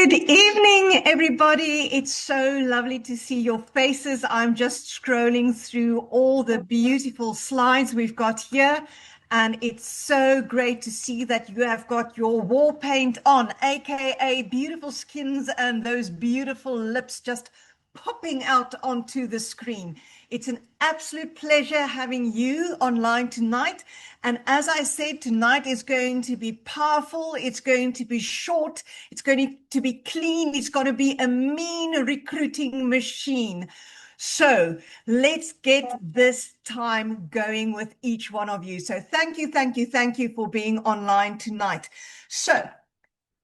Good evening, everybody. It's so lovely to see your faces. I'm just scrolling through all the beautiful slides we've got here, and it's so great to see that you have got your war paint on, aka beautiful skins and those beautiful lips just popping out onto the screen. It's an absolute pleasure having you online tonight. And as I said, tonight is going to be powerful. It's going to be short. It's going to be clean. It's going to be a mean recruiting machine. So let's get this time going with each one of you. So thank you, thank you, thank you for being online tonight. So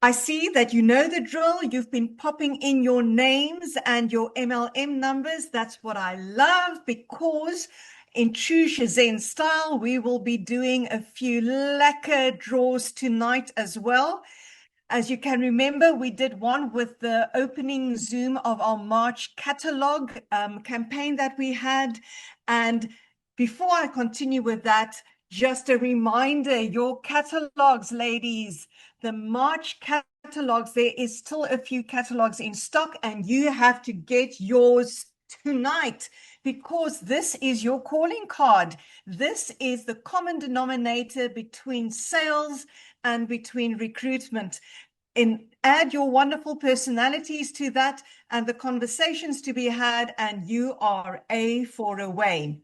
I see that you know the drill. You've been popping in your names and your MLM numbers. That's what I love, because in true Shazam style, we will be doing a few lacquer draws tonight as well. As you can remember, we did one with the opening Zoom of our March catalog campaign that we had. And before I continue with that, just a reminder, your catalogs, ladies, the March catalogs, there is still a few catalogs in stock, and you have to get yours tonight, because this is your calling card. This is the common denominator between sales and between recruitment. And add your wonderful personalities to that and the conversations to be had, and you are A for a way.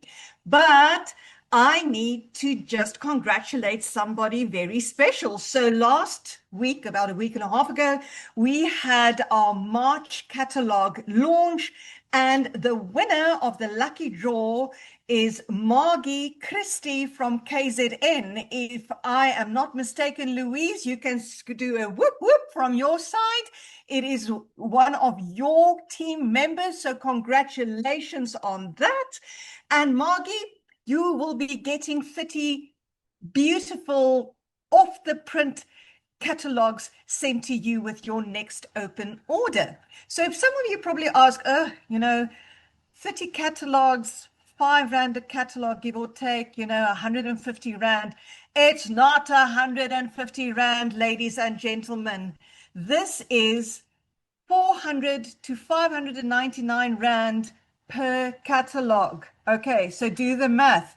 But I need to just congratulate somebody very special. So last week, about a week and a half ago, we had our March catalog launch, and the winner of the lucky draw is Margie Christie from KZN. If I am not mistaken, Louise, you can do a whoop whoop from your side. It is one of your team members, so congratulations on that. And Margie, you will be getting 30 beautiful off the print catalogs sent to you with your next open order. So if some of you probably ask, 30 catalogs, 5 Rand a catalog, give or take, 150 Rand. It's not 150 Rand, ladies and gentlemen. This is 400 to 599 Rand per catalog. Okay, so do the math.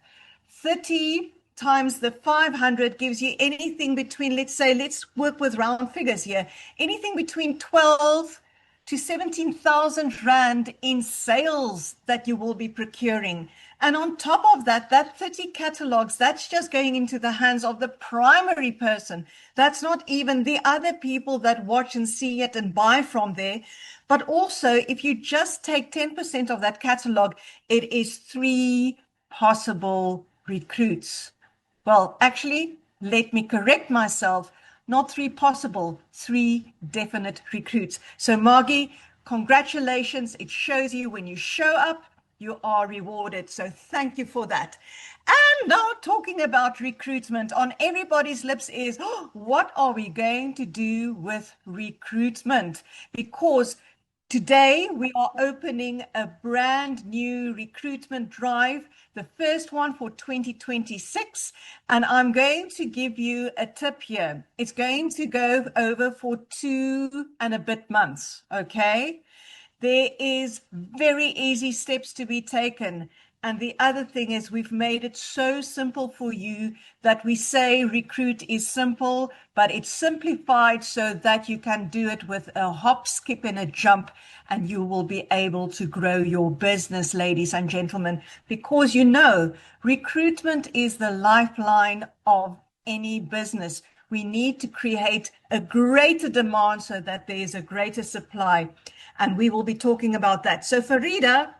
30 times the 500 gives you anything between, let's work with round figures here, anything between 12 to 17,000 Rand in sales that you will be procuring. And on top of that, that 30 catalogs, that's just going into the hands of the primary person. That's not even the other people that watch and see it and buy from there. But also, if you just take 10% of that catalog, it is 3 possible recruits. Well, actually, let me correct myself. Not 3 possible, 3 definite recruits. So Margie, congratulations. It shows you when you show up, you are rewarded. So thank you for that. And now talking about recruitment, on everybody's lips is, what are we going to do with recruitment? Because today we are opening a brand new recruitment drive, the first one for 2026, and I'm going to give you a tip here. It's going to go over for 2 and a bit months, okay? There is very easy steps to be taken. And the other thing is, we've made it so simple for you that we say recruit is simple, but it's simplified so that you can do it with a hop, skip, and a jump, and you will be able to grow your business, ladies and gentlemen, because recruitment is the lifeline of any business. We need to create a greater demand so that there is a greater supply, and we will be talking about that. So Farida,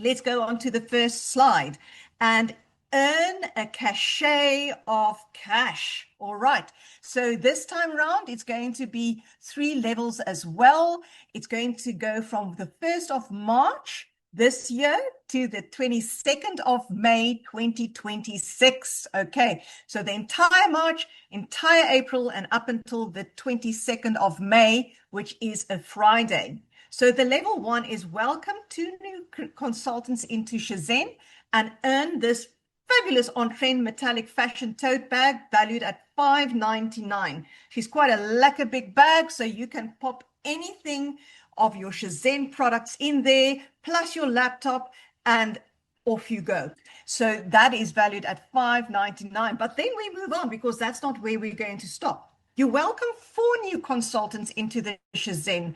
let's go on to the first slide and earn a cachet of cash. All right. So this time around, it's going to be 3 levels as well. It's going to go from the 1st of March this year to the 22nd of May, 2026. Okay. So the entire March, entire April, and up until the 22nd of May, which is a Friday. So the level 1 is welcome 2 new consultants into Shazam and earn this fabulous on-trend metallic fashion tote bag valued at 5.99. She's quite a lekker big bag, so you can pop anything of your Shazam products in there, plus your laptop, and off you go. So that is valued at $5.99. But then we move on because that's not where we're going to stop. You welcome 4 new consultants into the Shazam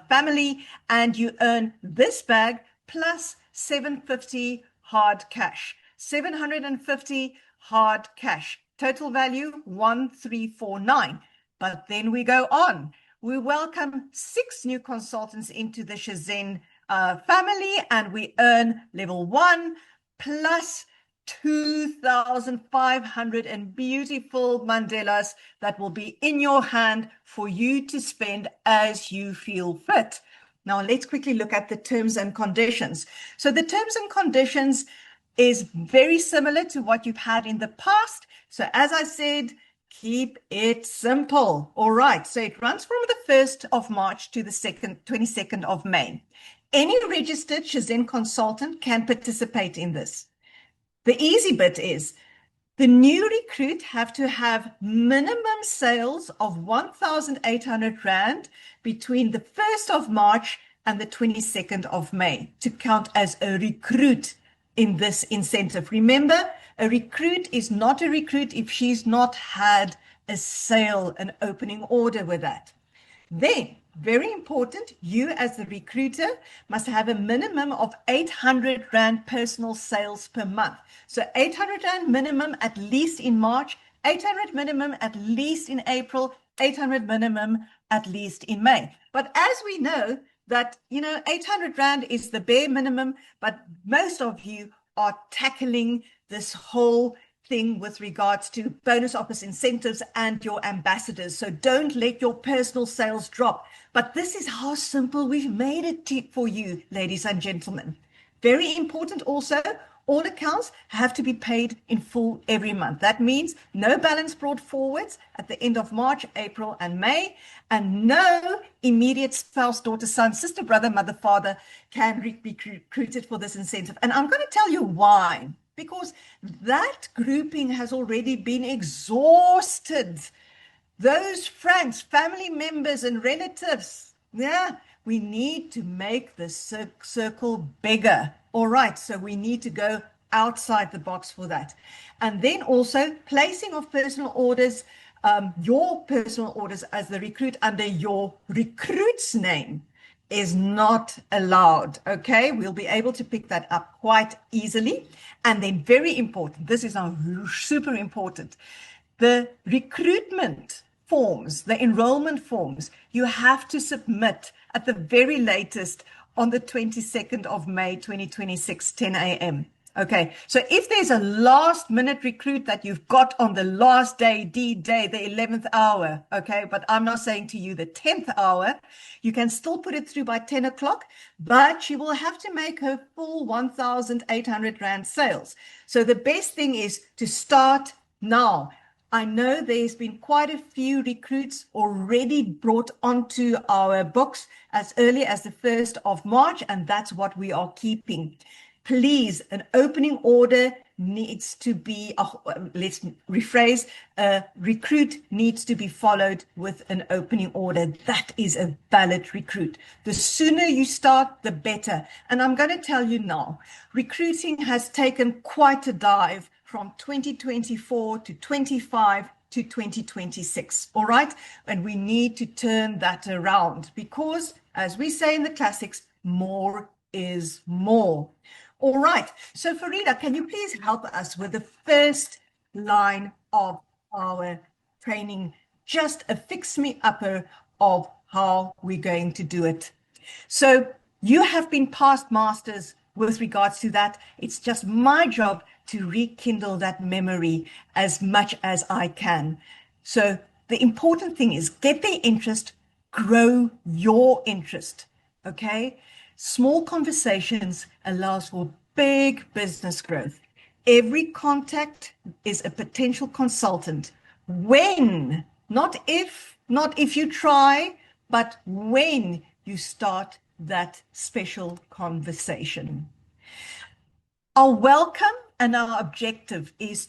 family, and you earn this bag plus $750 hard cash. $750 hard cash. Total value $1,349. But then we go on. We welcome 6 new consultants into the Shazam family, and we earn level 1 plus 2,500 and beautiful Mandelas that will be in your hand for you to spend as you feel fit. Now, let's quickly look at the terms and conditions. So the terms and conditions is very similar to what you've had in the past. So as I said, keep it simple. All right. So it runs from the 1st of March to the 22nd of May. Any registered Shazam consultant can participate in this. The easy bit is the new recruit have to have minimum sales of 1,800 Rand between the 1st of March and the 22nd of May to count as a recruit in this incentive. Remember, a recruit is not a recruit if she's not had a sale, an opening order with that. Then, very important, you as the recruiter must have a minimum of 800 Rand personal sales per month. So 800 Rand minimum at least in March, 800 minimum at least in April, 800 minimum at least in May. But as we know that, 800 Rand is the bare minimum, but most of you are tackling this whole thing with regards to bonus office incentives and your ambassadors. So don't let your personal sales drop. But this is how simple we've made it for you, ladies and gentlemen. Very important also, all accounts have to be paid in full every month. That means no balance brought forwards at the end of March, April, and May, and no immediate spouse, daughter, son, sister, brother, mother, father can be recruited for this incentive. And I'm going to tell you why. Because that grouping has already been exhausted. Those friends, family members, and relatives, we need to make the circle bigger. All right, so we need to go outside the box for that. And then also placing of personal orders, your personal orders as the recruit under your recruit's name is not allowed. Okay, we'll be able to pick that up quite easily. And then very important, this is now super important, the recruitment forms, the enrollment forms, you have to submit at the very latest on the 22nd of May 2026, 10 a.m. Okay, so if there's a last minute recruit that you've got on the last day, D-Day, the 11th hour, okay, but I'm not saying to you the 10th hour, you can still put it through by 10 o'clock, but she will have to make her full 1,800 Rand sales. So the best thing is to start now. I know there's been quite a few recruits already brought onto our books as early as the 1st of March, and that's what we are keeping. Please, an opening order needs to be, let's rephrase, a recruit needs to be followed with an opening order. That is a valid recruit. The sooner you start, the better. And I'm going to tell you now, recruiting has taken quite a dive from 2024 to 25 to 2026, all right? And we need to turn that around because, as we say in the classics, more is more. All right, so Farida, can you please help us with the first line of our training? Just a fix-me-upper of how we're going to do it. So you have been past masters with regards to that. It's just my job to rekindle that memory as much as I can. So the important thing is get their interest, grow your interest, okay? Small conversations allows for big business growth. Every contact is a potential consultant. When, not if you try, but when you start that special conversation. Our welcome and our objective is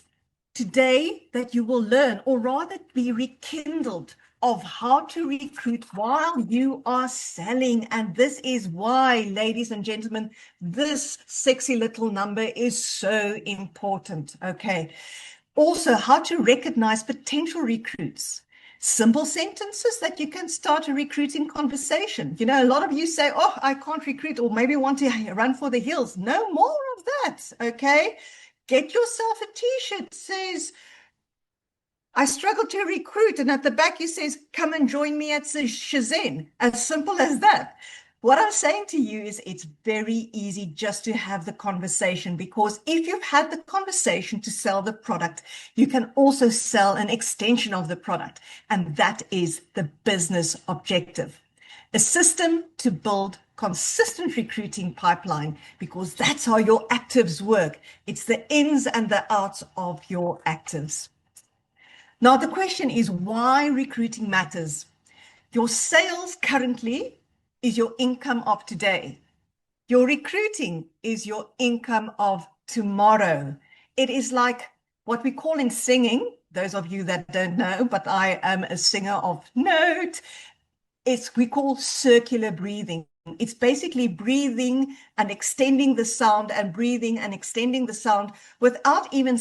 today that you will learn, or rather be rekindled, of how to recruit while you are selling. And this is why, ladies and gentlemen, this sexy little number is so important. Okay. Also, how to recognize potential recruits. Simple sentences that you can start a recruiting conversation. You know, a lot of you say, oh, I can't recruit, or maybe want to run for the hills. No more of that. Okay. Get yourself a t-shirt that says, I struggle to recruit. And at the back, it says, come and join me at Shenzhen. As simple as that. What I'm saying to you is it's very easy just to have the conversation, because if you've had the conversation to sell the product, you can also sell an extension of the product. And that is the business objective. A system to build consistent recruiting pipeline, because that's how your actives work. It's the ins and the outs of your actives. Now, the question is why recruiting matters. Your sales currently is your income of today. Your recruiting is your income of tomorrow. It is like what we call in singing, those of you that don't know, but I am a singer of note, we call circular breathing. It's basically breathing and extending the sound and breathing and extending the sound without even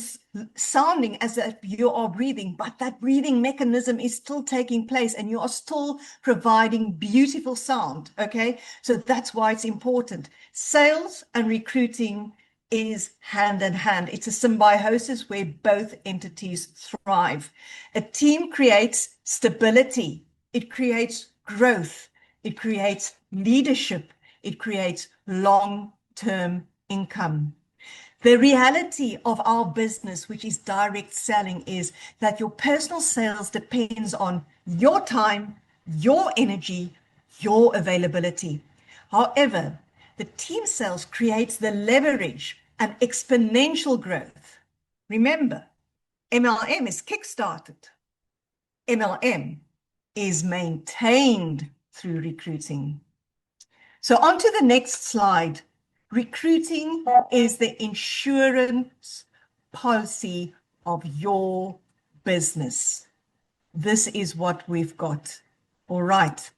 sounding as if you are breathing, but that breathing mechanism is still taking place and you are still providing beautiful sound. Okay, so that's why it's important. Sales and recruiting is hand in hand. It's a symbiosis where both entities thrive. A team creates stability, it creates growth, it creates leadership, it creates long-term income. The reality of our business, which is direct selling, is that your personal sales depends on your time, your energy, your availability. However, the team sales creates the leverage and exponential growth. Remember, MLM is kickstarted. MLM is maintained through recruiting. So on to the next slide. Recruiting is the insurance policy of your business. This is what we've got. All right.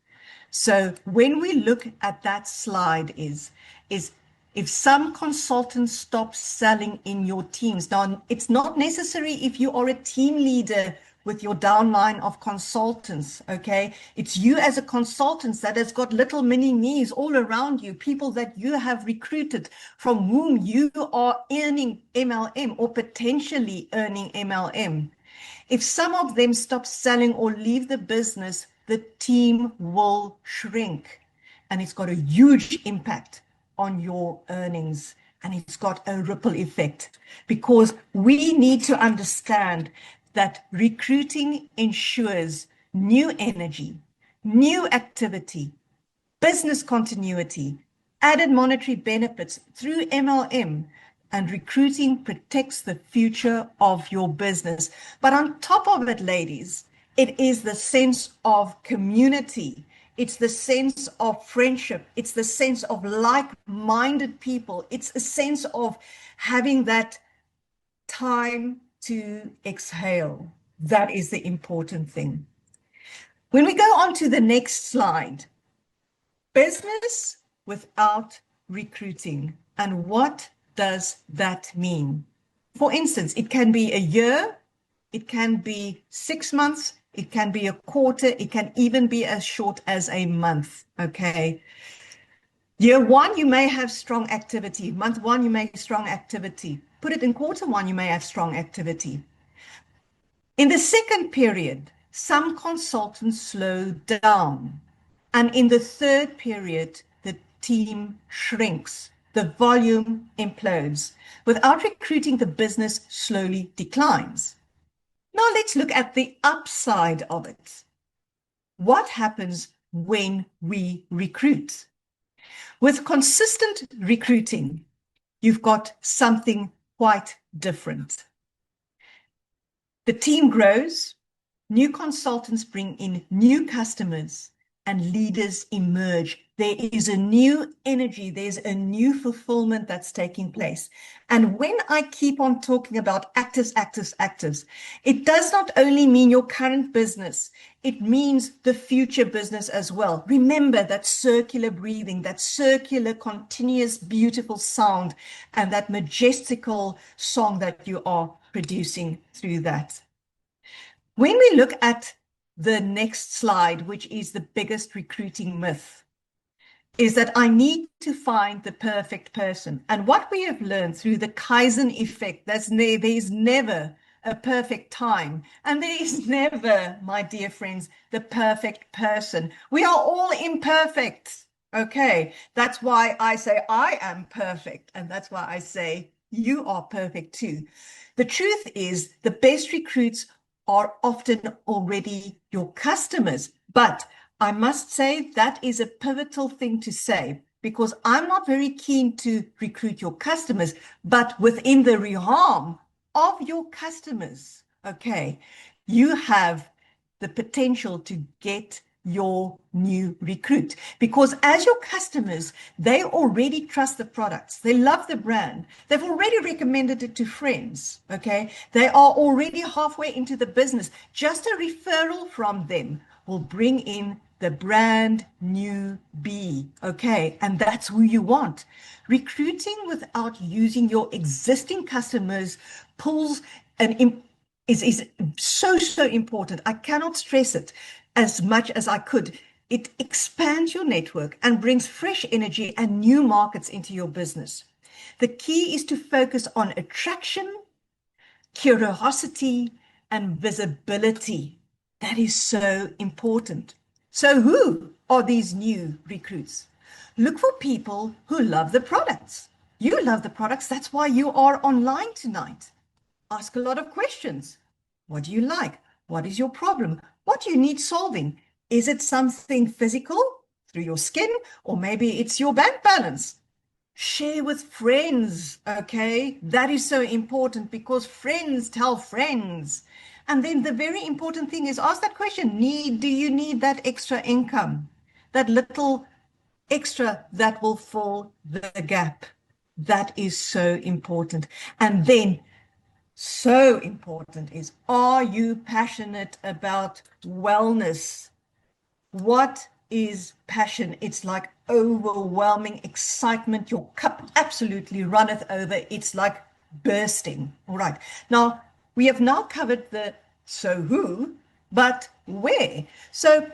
So when we look at that slide is if some consultants stop selling in your teams. Now, it's not necessary if you are a team leader with your downline of consultants, okay? It's you as a consultant that has got little mini me's all around you, people that you have recruited from whom you are earning MLM or potentially earning MLM. If some of them stop selling or leave the business, the team will shrink, and it's got a huge impact on your earnings, and it's got a ripple effect, because we need to understand that recruiting ensures new energy, new activity, business continuity, added monetary benefits through MLM, and recruiting protects the future of your business. But on top of it, ladies, it is the sense of community. It's the sense of friendship. It's the sense of like-minded people. It's a sense of having that time to exhale. That is the important thing. When we go on to the next slide, business without recruiting. And what does that mean? For instance, it can be a year, it can be 6 months, it can be a quarter, it can even be as short as a month, okay? Year one, you may have strong activity. Month one, you may have strong activity. Put it in quarter one, you may have strong activity. In the second period, some consultants slow down. And in the third period, the team shrinks. The volume implodes. Without recruiting, the business slowly declines. Now let's look at the upside of it. What happens when we recruit? With consistent recruiting, you've got something quite different. The team grows, new consultants bring in new customers, and leaders emerge. There is a new energy, there's a new fulfillment that's taking place. And when I keep on talking about actives, actives, actives, it does not only mean your current business, it means the future business as well. Remember that circular breathing, that circular, continuous, beautiful sound, and that majestical song that you are producing through that. When we look at the next slide, which is the biggest recruiting myth, is that I need to find the perfect person. And what we have learned through the Kaizen effect, there's never a perfect time. And there is never, my dear friends, the perfect person. We are all imperfect. Okay, that's why I say I am perfect. And that's why I say you are perfect too. The truth is the best recruits are often already your customers. But I must say that is a pivotal thing to say, because I'm not very keen to recruit your customers, but within the realm of your customers, okay, you have the potential to get your new recruit, because as your customers, they already trust the products, they love the brand, they've already recommended it to friends, okay, they are already halfway into the business. Just a referral from them will bring in the brand new bee, okay, and that's who you want. Recruiting without using your existing customers pulls an is so important. I cannot stress it as much as I could. It expands your network and brings fresh energy and new markets into your business. The key is to focus on attraction, curiosity, and visibility. That is so important. So who are these new recruits? Look for people who love the products. You love the products. That's why you are online tonight. Ask a lot of questions. What do you like? What is your problem? What do you need solving? Is it something physical through your skin, or maybe it's your bank balance? Share with friends, okay? That is so important, because friends tell friends. And then the very important thing is ask that question, do you need that extra income? That little extra that will fill the gap. That is so important. And then so important is, are you passionate about wellness? What is passion? It's like overwhelming excitement. Your cup absolutely runneth over. It's like bursting. All right. Now, we have now covered the so who, but where? So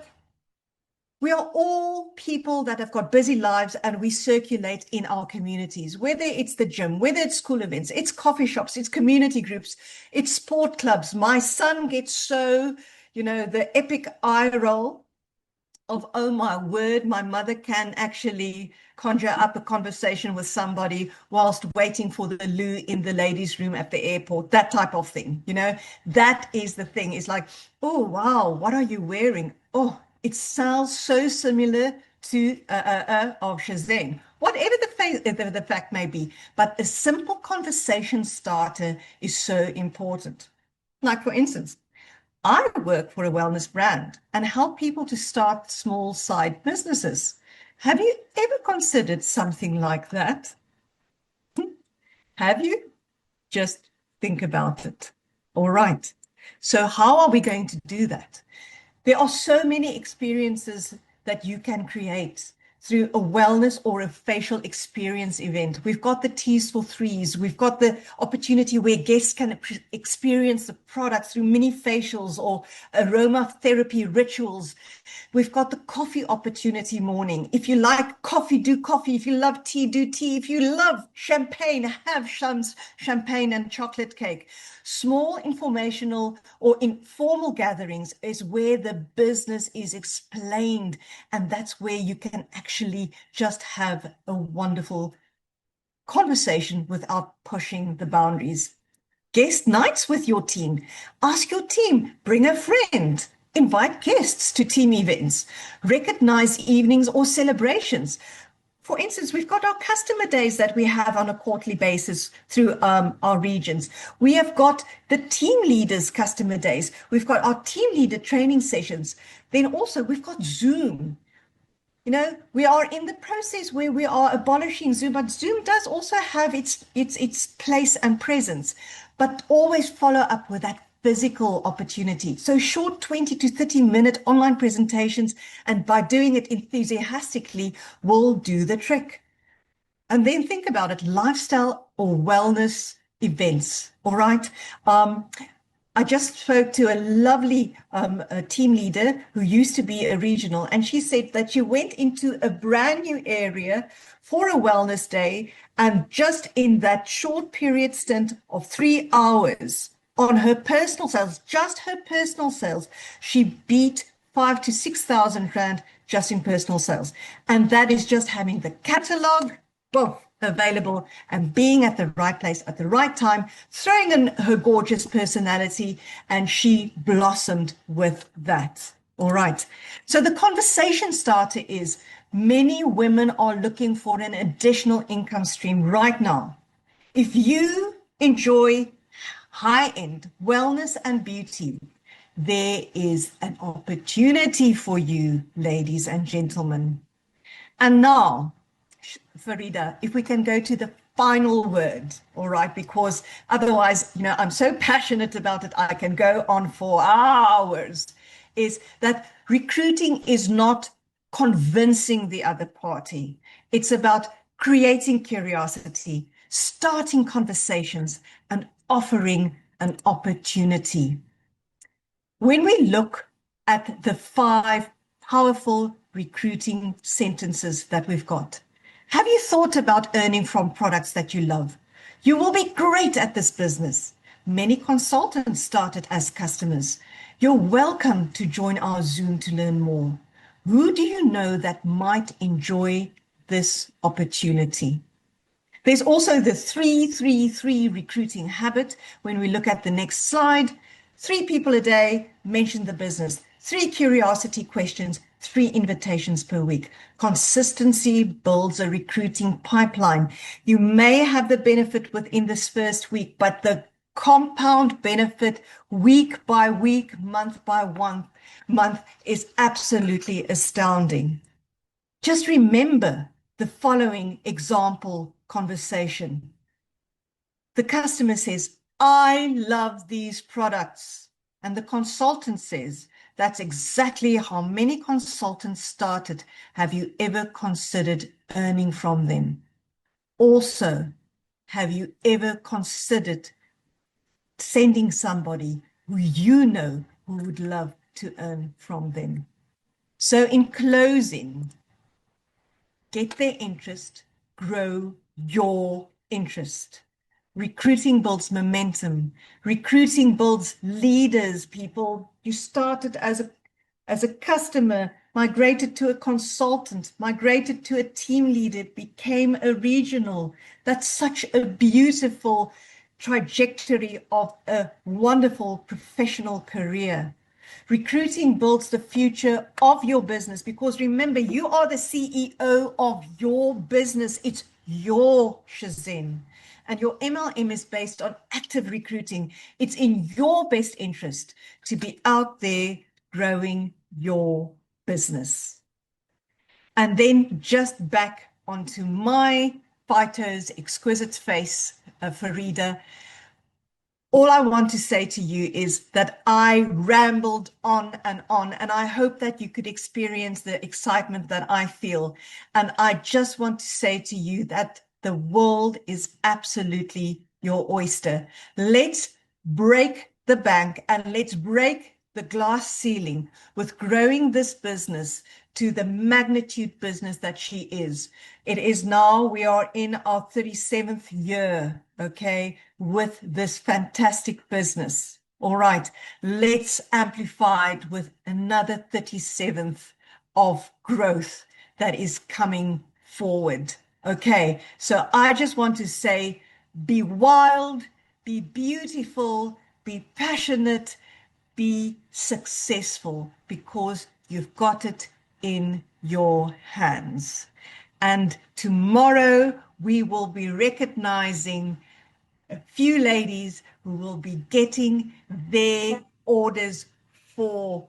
we are all people that have got busy lives, and we circulate in our communities, whether it's the gym, whether it's school events, it's coffee shops, it's community groups, it's sport clubs. My son gets so, the epic eye roll of, oh my word, my mother can actually conjure up a conversation with somebody whilst waiting for the loo in the ladies' room at the airport, that type of thing. That is the thing. It's like, oh, wow, what are you wearing? Oh, it sounds so similar to of Shazam, whatever the fact may be. But a simple conversation starter is so important. Like, for instance, I work for a wellness brand and help people to start small side businesses. Have you ever considered something like that? Have you? Just think about it. All right. So how are we going to do that? There are so many experiences that you can create through a wellness or a facial experience event. We've got the Teas for Threes. We've got the opportunity where guests can experience the product through mini facials or aromatherapy rituals. We've got the coffee opportunity morning. If you like coffee, do coffee. If you love tea, do tea. If you love champagne, have champagne and chocolate cake. Small informational or informal gatherings is where the business is explained, and that's where you can actually just have a wonderful conversation without pushing the boundaries. Guest nights with your team. Ask your team, bring a friend, invite guests to team events, recognize evenings or celebrations. For instance, we've got our customer days that we have on a quarterly basis through our regions. We have got the team leaders customer days. We've got our team leader training sessions. Then also we've got Zoom. We are in the process where we are abolishing Zoom, but Zoom does also have its place and presence, but always follow up with that physical opportunity. So short 20 to 30-minute online presentations, and by doing it enthusiastically, will do the trick. And then think about it, lifestyle or wellness events, all right? I just spoke to a lovely a team leader who used to be a regional, and she said that she went into a brand new area for a wellness day, and just in that short period stint of 3 hours on her personal sales, just her personal sales, she beat 5 to 6,000 rand just in personal sales. And that is just having the catalog, boom, available and being at the right place at the right time, throwing in her gorgeous personality, and she blossomed with that. All right. So the conversation starter is many women are looking for an additional income stream right now. If you enjoy high-end wellness and beauty, there is an opportunity for you, ladies and gentlemen. And now, Farida, if we can go to the final word, all right, because otherwise, I'm so passionate about it, I can go on for hours, is that recruiting is not convincing the other party. It's about creating curiosity, starting conversations, and offering an opportunity. When we look at the 5 powerful recruiting sentences that we've got, have you thought about earning from products that you love? You will be great at this business. Many consultants started as customers. You're welcome to join our Zoom to learn more. Who do you know that might enjoy this opportunity? There's also the 3-3-3 recruiting habit. When we look at the next slide, 3 people a day, mention the business, 3 curiosity questions, 3 invitations per week. Consistency builds a recruiting pipeline. You may have the benefit within this first week, but the compound benefit week by week, month by month is absolutely astounding. Just remember the following example conversation. The customer says, I love these products. And the consultant says, that's exactly how many consultants started. Have you ever considered earning from them? Also, have you ever considered sending somebody who you know who would love to earn from them? So in closing, get their interest, grow your interest. Recruiting builds momentum. Recruiting builds leaders, people. You started as a customer, migrated to a consultant, migrated to a team leader, became a regional. That's such a beautiful trajectory of a wonderful professional career. Recruiting builds the future of your business, because remember, you are the CEO of your business. It's your Shazam. And your MLM is based on active recruiting. It's in your best interest to be out there growing your business. And then just back onto my Phyto's exquisite face, Farida. All I want to say to you is that I rambled on, and I hope that you could experience the excitement that I feel. And I just want to say to you that the world is absolutely your oyster. Let's break the bank and let's break the glass ceiling with growing this business to the magnitude business that she is. It is now, we are in our 37th year, okay, with this fantastic business. All right, let's amplify it with another 37th of growth that is coming forward. Okay, so I just want to say, be wild, be beautiful, be passionate, be successful, because you've got it in your hands. And tomorrow we will be recognizing a few ladies who will be getting their orders for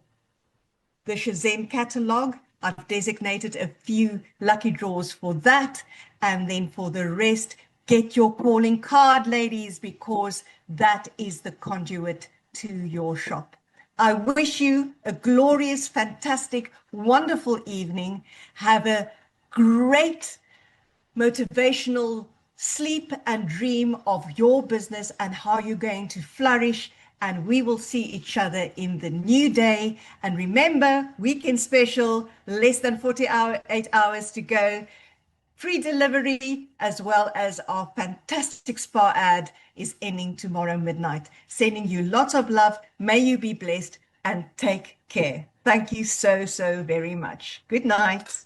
the Shazam catalog. I've designated a few lucky draws for that. And then for the rest, get your calling card, ladies, because that is the conduit to your shop. I wish you a glorious, fantastic, wonderful evening. Have a great motivational sleep and dream of your business and how you're going to flourish. And we will see each other in the new day. And remember, weekend special, less than 48 hours to go. Free delivery, as well as our fantastic spa ad is ending tomorrow midnight. Sending you lots of love. May you be blessed and take care. Thank you so, so very much. Good night.